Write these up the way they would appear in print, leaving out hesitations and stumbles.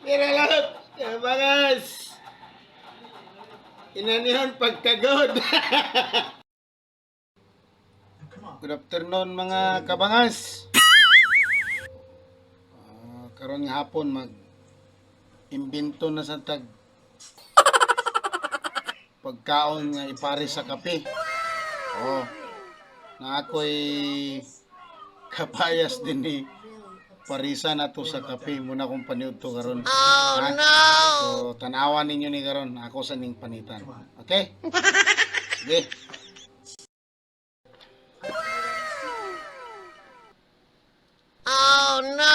Pero lang, kabangas. Inanihan pagkagod. Good afternoon mga kabangas. Karon nga hapon mag-imbento na sa tag pagkaon nga ipare sa kape. Oh, na ako'y kapayas din ni parisa na to sa kape muna kong paniud to karon. Oh no. So tanawan ninyo ni karon ako sa ning panitan. Okay? Sige. Oh no!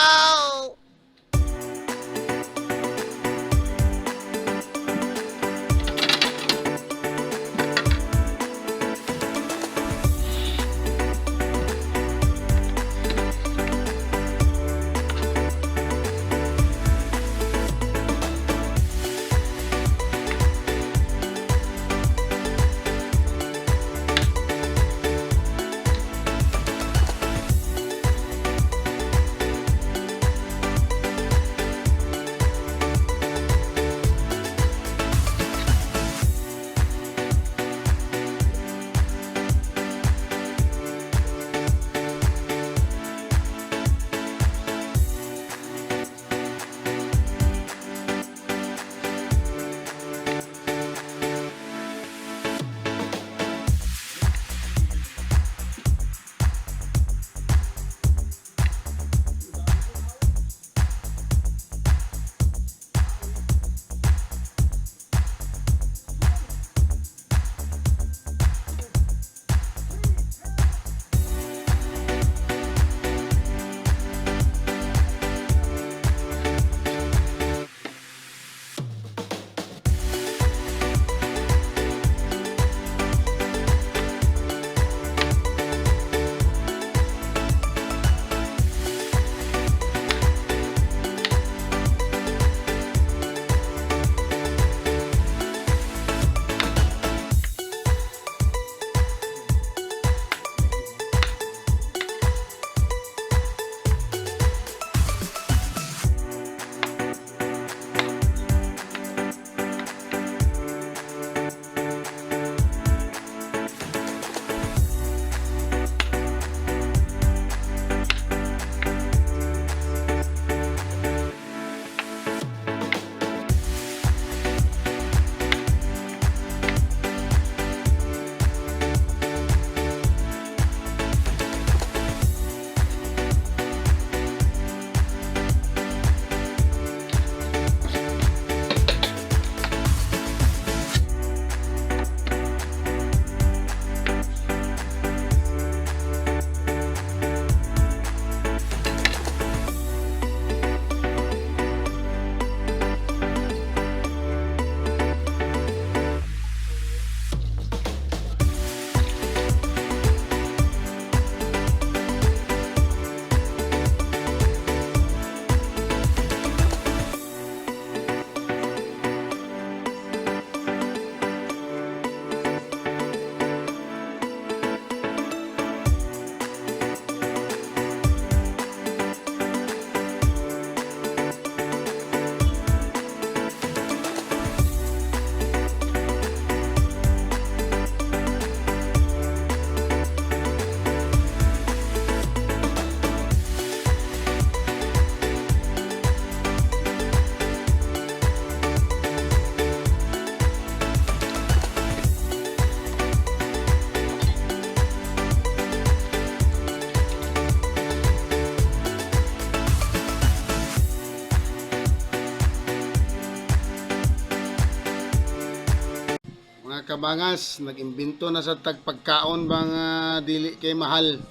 Mga kabangas, nag-imbento na sa tagpagkaon mga dili kay mahal.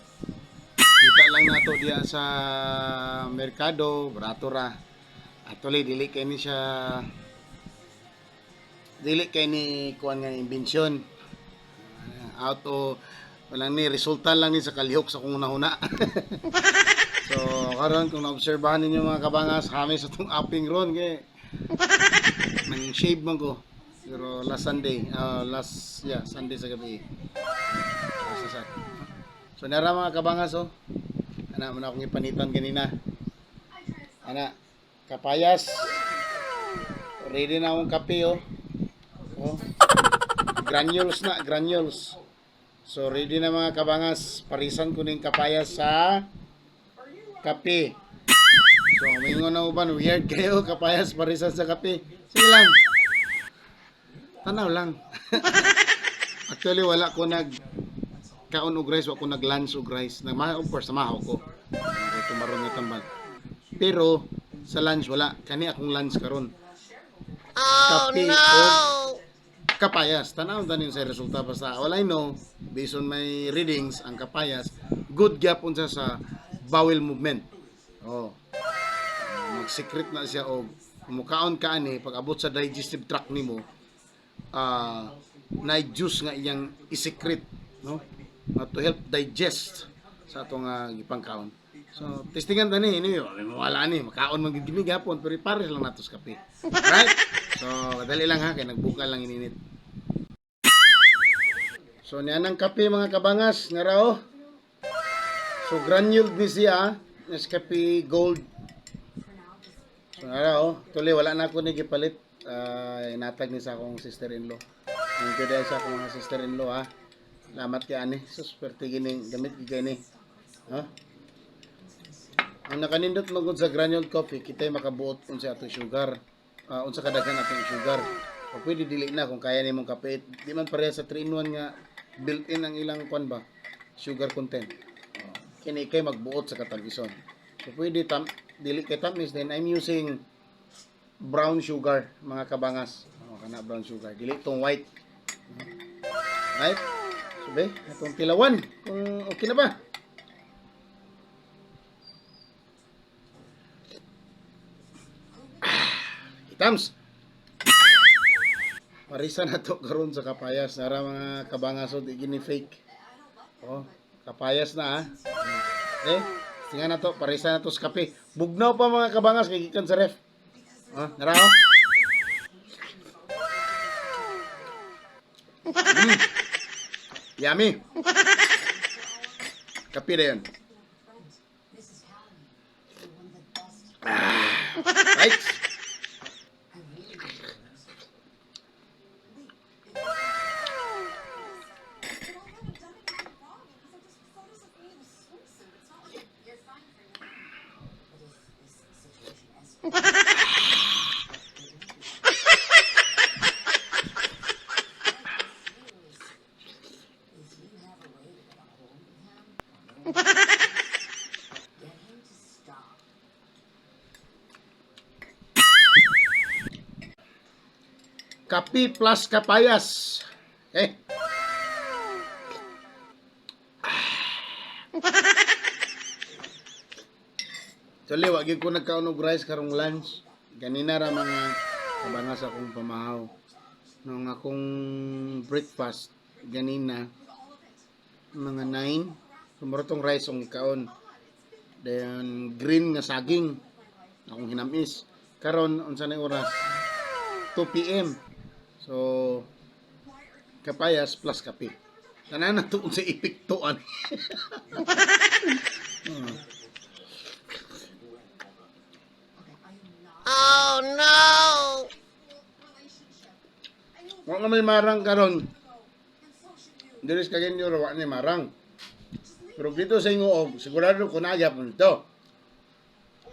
Kita lang nato diya sa merkado, barato ra. Actually dili kay ni siya kuan nga imbensyon. Auto walang ni resulta lang ni sa kalihok sa kung nahuna. So karon kung naobserbahan ninyo mga kabangas, kami sa tong upping ron kay nang shave man ko. Pero last Sunday, Sunday sa gabi. So nara mga kabangas oh. Ana man akong ipanitan kanina. Ana, kapayas. Ready na akong kape, oh. Oh. Granules na, granules. So, ready na mga kabangas. Parisan ko ng kapayas sa kape. So, umingon na uban. Weird kayo, kapayas parisan sa kape. Sige lang. Tanaw lang. Actually, wala ko kaon og rice, wala ko nag-lunch og rice. Of course, namahaw ko. Ako tumaron nga tambal. Pero, sa lunch, wala. Kani akong lunch karon. Kape o kapayas. Tanaw tanin sa resulta basta. All I know, based on my readings, ang kapayas, good gyapon sa bowel movement. Oh. Mag-secret na siya og mukaon ka ani pag abot sa digestive tract nimo, na juice nga iyang i-secret, no? To help digest sa atong gipangkaon. So, testingan tani ini, wala ni makaon man gid gini gapon pero pares lang natos kape. Right? So, kadali lang ha kay nagbukal lang ininit. So, nianang kape mga kabangas nga rao. So, granuled ni siya, Nescafe Gold. So, nga rao, tuloy wala na ako ni gipalit. Inatag ni sa akong sister-in-law. Thank you dahil sa akong mga sister-in-law ha. Salamat kay ani. So, swerte gini gamit gini. Ha? Ang nakanindot magod sa granule coffee, kita'y makabuot unsa atong sugar. Unsa kadaghan atong sugar. O pwede dili na kung kaya nimong kape. Di man pareha sa 3-in-1 nga built-in ang ilang kwan ba? Sugar content. Kini kay magbuot sa katalbison. So pwede dili kay tamis then I'm using brown sugar mga kabangas. Kana brown sugar. Dili tong white. Right? So be, atong tilawan kung okay na ba? Tams. Marisa na to karon sa kapayas. Nara mga kabangasod, gini fake. Oh, kapayas na ha. Okay? Tingnan na to, parisa na to sa kape. Bugnaw pa mga kabangas, kay gikan sa ref. Oh, nara oh. Yummy. Kape na yun. Right? Kape plus kapayas. Okay? Actually, wag ko nagkaunog rice karong lunch. Ganina ra mga kabangas akong pamahaw. Nung akong breakfast, ganina, mga 9, sumurotong rice ang kaon. Then, green nga saging. Akong hinamis. Karon unsa na oras? 2 p.m. So, kapayas plus kape. Tanan na tuon sa ipiktuan. Oh no! Wala may marang karon. Diris kagen yo wa ni marang. Pero dito sa Ingoog, sigurado ko na gyapon ito.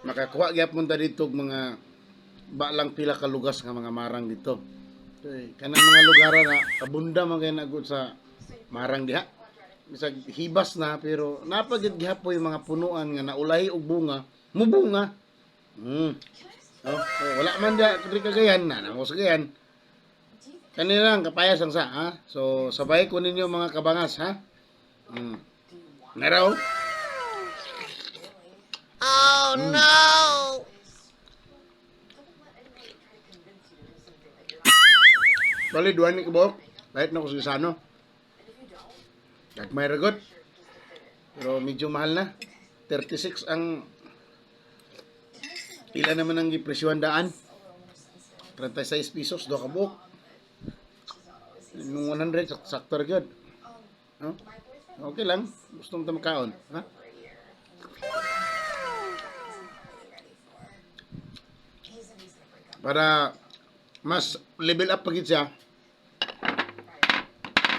Makakuha gyapon ta dito mga balang pila ka lugas nga mga marang dito. Kanang mga lugar na abunda man kay nagud sa marang diha. Bisag hibas na pero napagid gihapoy mga punuan nga naulahi og bunga, mubunga. Oh, so, wala man dia kay Cagayan na namo sa Cagayan. Kanina lang kapayas ang sa ha. So sabay ko ninyo mga kabangas ha. Naraw. Oh no! Bali duwan ni kabok. Kahit na ko sa Sano. May ragot. Pero medyo mahal na. 36 ang pila naman ang gipresyuhan daan. 36 pesos do kabok. Nung 100 sakto ra gyud. No? Okay lang. Gusto mo ta makaon, ha? Para mas level up pagid siya.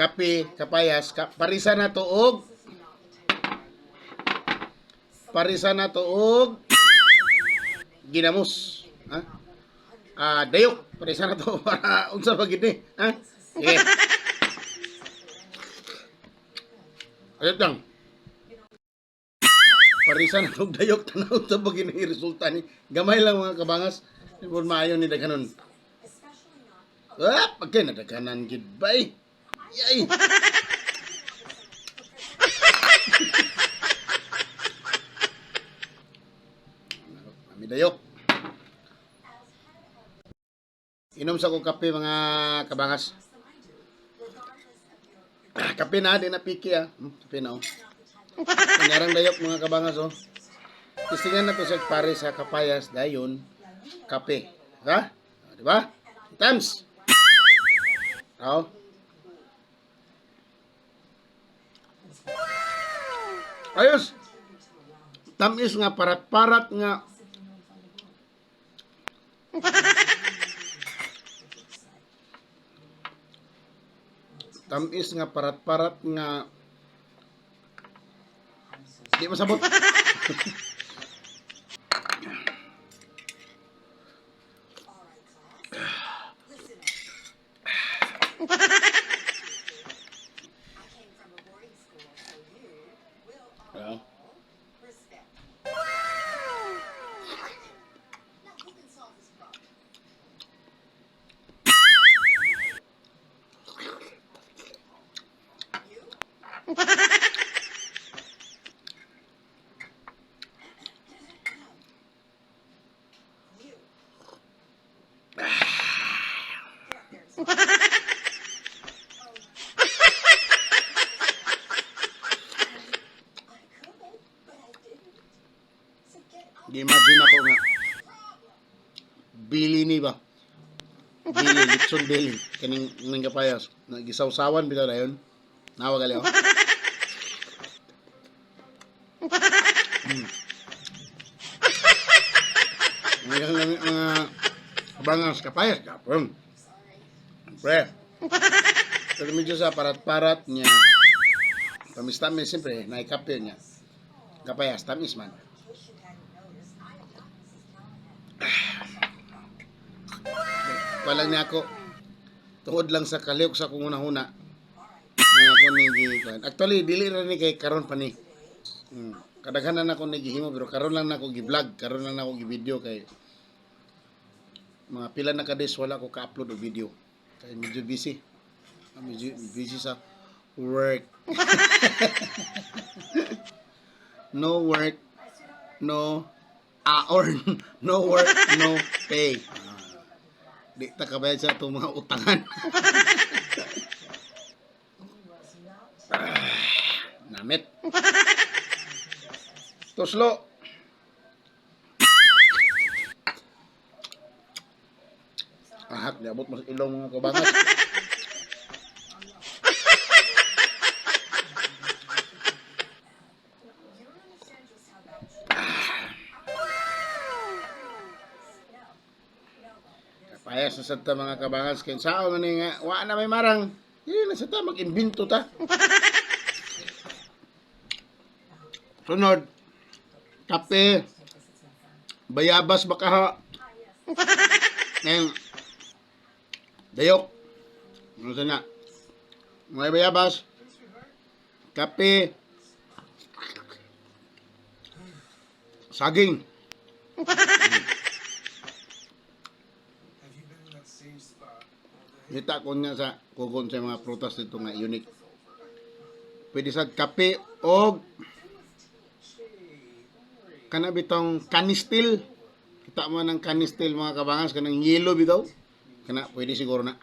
Kape, kapayas, parisa na to og ginamos. Ha? Dayok, parisa na to para unsa ba gid ni? Ha? Sige. Ayun lang. Parisa na og dayok tanaw sa ba gid ni resulta ni. Gamay lang mga kabangas. Ibon maayo ni daghanon. Pagkay na daghanan gid bay. Yay! Kami dayok. Inom sa ko kape mga kabangas. Kape na, di na piki kape na Panyarang dayok mga kabangas Tistingan na to sa pare sa kapayas dayon kape. Ha? Di ba? Tams! Ayos! Tamis nga parat-parat nga tamis nga parat-parat nga di masabot. Imagine ako nga Bili ni ba? Bili, Litson Bili. Kaning kapayas. Nagisawsawan bitaw dayon. Nawa gali ako. Mga kabangas kapayas. Kapon. Pre. Pero medyo sa parat-parat niya. Tamis-tamis siyempre. Naikape niya. Kapayas, tamis man. Palang niya ako tuod lang sa kaliyok sa kung una-una nga ako ni actually dili ra ni kay karon pa ni kadaghanan ako nagihimo pero karon lang nako gi-vlog, karon lang nako gi-video kay mga pila na ka days wala ko ka-upload og video kay medyo busy sa work. No work, no or no work, no pay. Di ta kabayad sa itong mga utangan. Namit. Toslo. Ahak, diabot mas ilong mga kabangas. Ayos na sa ta mga kabangas kaya sao man nga wa na may marang hindi na sa ta mag-imbento ta. Sunod kape bayabas baka ngayon dayok ano sa na may bayabas kape saging. Kita ko niya sa kugon sa mga prutas dito nga unique. Pwede sa kape o kana bitong kanistil. Kita mo ng kanistil mga kabangas kanang yellow bitaw. Kana pwede siguro na.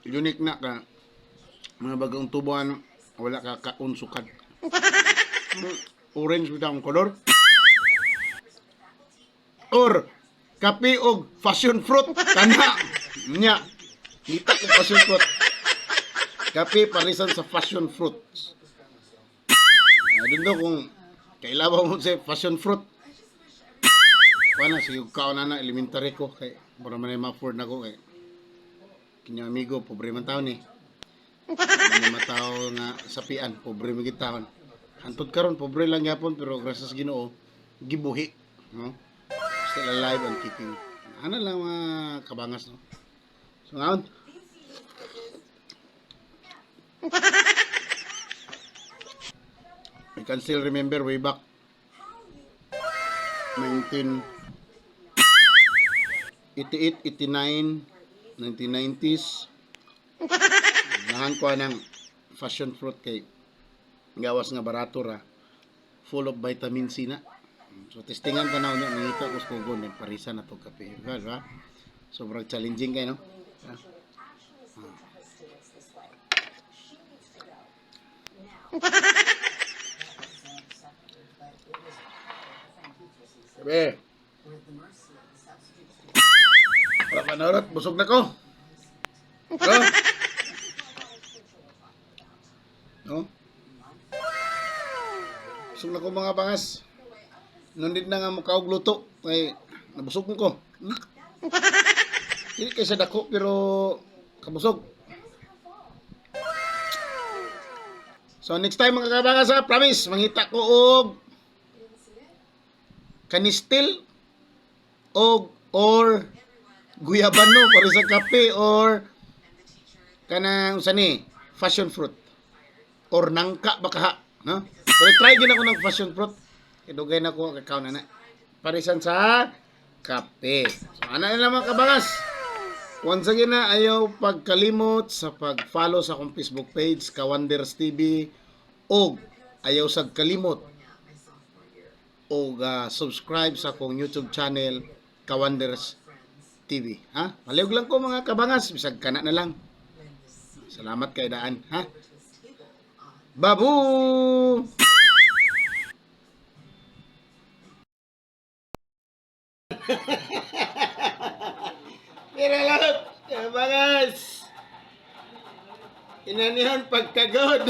Unique na ka. Mga bagong tubuan wala ka kaunsukan. Orange bitaw ang color. Or kape og passion fruit kana nya kita ko passion fruit kape parisan sa passion fruit dun do kung kailaban mo sa passion fruit Wala, sige kaon na elementary ko kay para man ma-afford na ko kay kinya amigo pobre man taon ni. Ano matao nga sapian, pobre man gid taon. Hantod karon pobre lang gyapon pero grasas Ginoo gibuhi, no? Still alive and kicking. Ano lang mga kabangas, no? So ngayon, I can still remember way back 1988, 89, 1990s. Nahan ko ng fashion fruit kay gawas nga barato ra. Full of vitamin C na. So testingan ka na niya, nangita ko sa kugon, parisa na to kape. Diba? Sobrang challenging kayo, no? Ah. Sabi, para panorot, busog na ko. No? No? Busog na ko mga bangas. Nundid na nga mukha og luto. Kay, nabusog ko. Hindi kaysa dako, pero kabusog. So next time mga kabangas ha, promise, mangita ko og kanistil or guyabano para sa kape or kanang usa ni fashion fruit or nangka baka no? Pero try gid ako ng passion fruit. Idugay na ko account na parisan sa kape. So ana na lang mga kabangas. Once again na ayaw pagkalimot sa pag-follow sa akong Facebook page Kawanders TV o ayaw sa kalimot o subscribe sa akong YouTube channel Kawanders TV. Ha? Maliog lang ko mga kabangas, bisag kana na lang. Salamat kay daan, ha? Babu! Kira lahat, kabangas! Inanihan pagkagod!